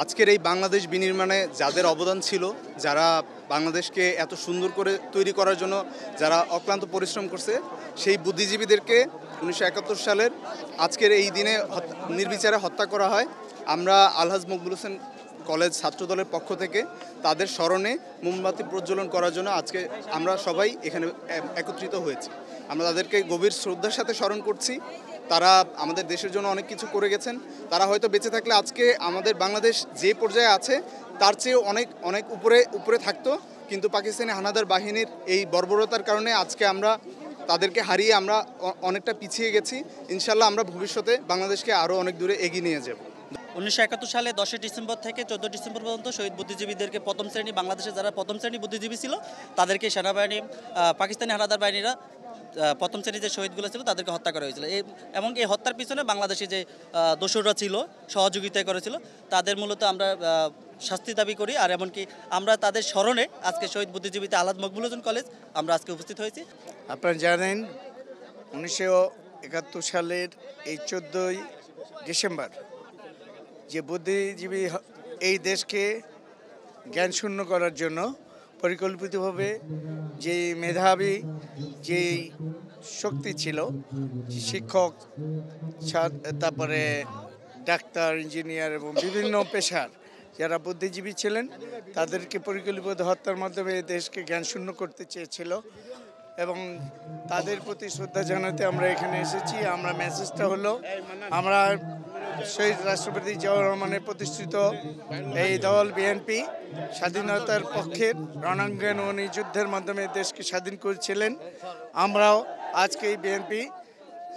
আজকের এই বাংলাদেশ বিনির্মাণে যাদের অবদান ছিল, যারা বাংলাদেশকে এত সুন্দর করে তৈরি করার জন্য যারা অক্লান্ত পরিশ্রম করছে, সেই বুদ্ধিজীবীদেরকে 1971 সালের আজকের এই দিনে নির্বিচারে হত্যা করা হয়। আমরা আলহাজ মকবুল হোসেন কলেজ ছাত্রদলের পক্ষ থেকে তাদের স্মরণে মোমবাতি প্রজ্বলন করার জন্য আজকে আমরা সবাই এখানে একত্রিত হয়েছি। আমরা তাদেরকে গভীর শ্রদ্ধার সাথে স্মরণ করছি। তারা আমাদের দেশের জন্য অনেক কিছু করে গেছেন। তারা হয়তো বেঁচে থাকলে আজকে আমাদের বাংলাদেশ যে পর্যায়ে আছে তার চেয়েও অনেক অনেক উপরে থাকতো, কিন্তু পাকিস্তানি হানাদার বাহিনীর এই বর্বরতার কারণে আজকে আমরা তাদেরকে হারিয়ে আমরা অনেকটা পিছিয়ে গেছি। ইনশাল্লাহ আমরা ভবিষ্যতে বাংলাদেশকে আরও অনেক দূরে এগিয়ে নিয়ে যাব। 1971 সালে 10 ডিসেম্বর থেকে 14 ডিসেম্বর পর্যন্ত শহীদ বুদ্ধিজীবীদেরকে প্রথম শ্রেণী বাংলাদেশে যারা প্রথম শ্রেণী বুদ্ধিজীবী ছিল তাদেরকে সেনাবাহিনী পাকিস্তানি হানাদার বাহিনীরা প্রথম শ্রেণীর যে শহীদগুলো ছিল তাদেরকে হত্যা করা হয়েছিল। এবং এই হত্যার পিছনে বাংলাদেশে যে দোসররা ছিল, সহযোগিতা করেছিল, তাদের মূলত আমরা শাস্তি দাবি করি। আর এমনকি আমরা তাদের স্মরণে আজকে শহীদ বুদ্ধিজীবীতে আলহাজ মকবুল হোসেন কলেজ আমরা আজকে উপস্থিত হয়েছি। আপনারা জানেন 1971 সালের এই 14 ডিসেম্বর যে বুদ্ধিজীবী এই দেশকে জ্ঞানশূন্য করার জন্য পরিকল্পিতভাবে যে মেধাবী যেই শক্তি ছিল, শিক্ষক, তারপরে ডাক্তার, ইঞ্জিনিয়ার এবং বিভিন্ন পেশার যারা বুদ্ধিজীবী ছিলেন তাদেরকে পরিকল্পিত হত্যার মাধ্যমে এই দেশকে জ্ঞানশূন্য করতে চেয়েছিল এবং তাদের প্রতি শ্রদ্ধা জানাতে আমরা এখানে এসেছি। আমরা মেসেজটা হলো, আমরা শহীদ রাষ্ট্রপতি জিয়াউর রহমানের প্রতিষ্ঠিত এই দল বিএনপি স্বাধীনতার পক্ষের রণাঙ্গন ও যুদ্ধের মাধ্যমে দেশকে স্বাধীন করেছিলেন। আমরাও আজকে এই বিএনপি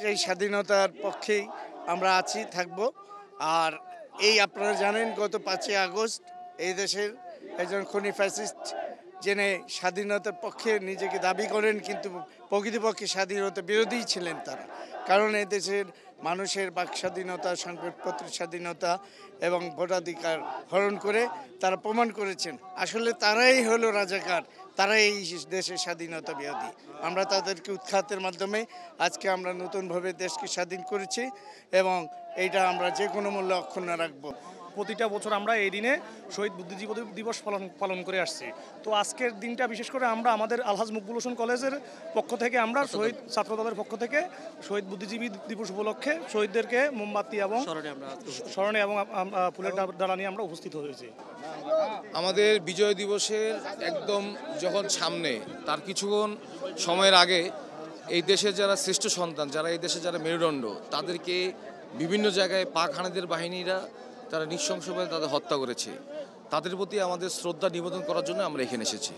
এই স্বাধীনতার পক্ষেই আমরা আছি, থাকব। আর এই আপনারা জানেন গত 5ই আগস্ট এই দেশের একজন খুনি ফ্যাসিস্ট যিনি স্বাধীনতার পক্ষে নিজেকে দাবি করেন কিন্তু প্রকৃতপক্ষে স্বাধীনতা বিরোধী ছিলেন তারা, কারণ এই দেশের মানুষের বাক স্বাধীনতা, সংবাদপত্রের স্বাধীনতা এবং ভোটাধিকার হরণ করে তারা প্রমাণ করেছেন আসলে তারাই হলো রাজাকার, তারাই এই দেশের স্বাধীনতা বিরোধী। আমরা তাদেরকে উৎখাতের মাধ্যমে আজকে আমরা নতুনভাবে দেশকে স্বাধীন করেছি এবং এইটা আমরা যে কোনো মূল্যে অক্ষুণ্ণ রাখবো। প্রতিটা বছর আমরা এই দিনে শহীদ বুদ্ধিজীবী দিবস পালন করে আসছি। তো আজকের দিনটা বিশেষ করে আমরা আমাদের আলহাজ মকবুল হোসেন কলেজের পক্ষ থেকে আমরা শহীদ ছাত্রদলের পক্ষ থেকে শহীদ বুদ্ধিজীবী দিবস উপলক্ষে শহীদদেরকে মোমবাতি এবং স্মরণে এবং ফুলের ডালা নিয়ে আমরা উপস্থিত হয়েছি। আমাদের বিজয় দিবসের একদম যখন সামনে তার কিছুক্ষণ সময়ের আগে এই দেশের যারা শ্রেষ্ঠ সন্তান, যারা এই দেশের যারা মেরুদণ্ড, তাদেরকে বিভিন্ন জায়গায় পাক হানাদার বাহিনীরা তারা নৃশংসভাবে তাদের হত্যা করেছে। তাদের প্রতি আমাদের শ্রদ্ধা নিবেদন করার জন্য আমরা এখানে এসেছি।